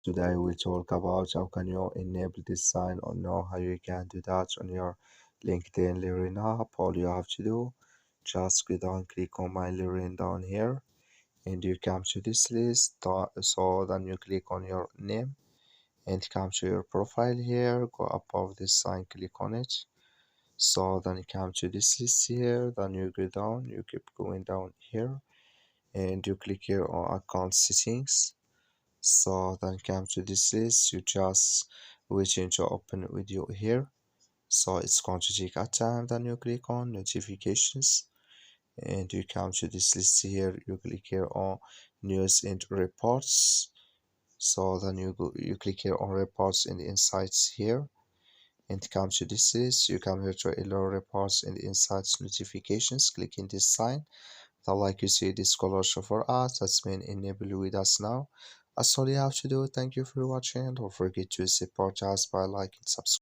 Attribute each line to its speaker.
Speaker 1: Today we'll talk about how can you enable this sign or know how you can do that on your LinkedIn Learning app. All you have to do, just go down, click on my Learning down here, and you come to this list. So then you click on your name and come to your profile here. Go above this sign, click on it. So then you come to this list here. Then you go down. You keep going down here, and you click here on account settings. So then come to this list, you just waiting to open video here. So it's going to take a time. Then you click on notifications, and you come to this list here. You click here on news and reports. So then you click here on reports and insights here, and come to this list. You come here to alert reports and insights notifications. Click in this sign. So like you see this color show for us, that's been enabled with us now. That's all you have to do. Thank you for watching. Don't forget to support us by liking, subscribe.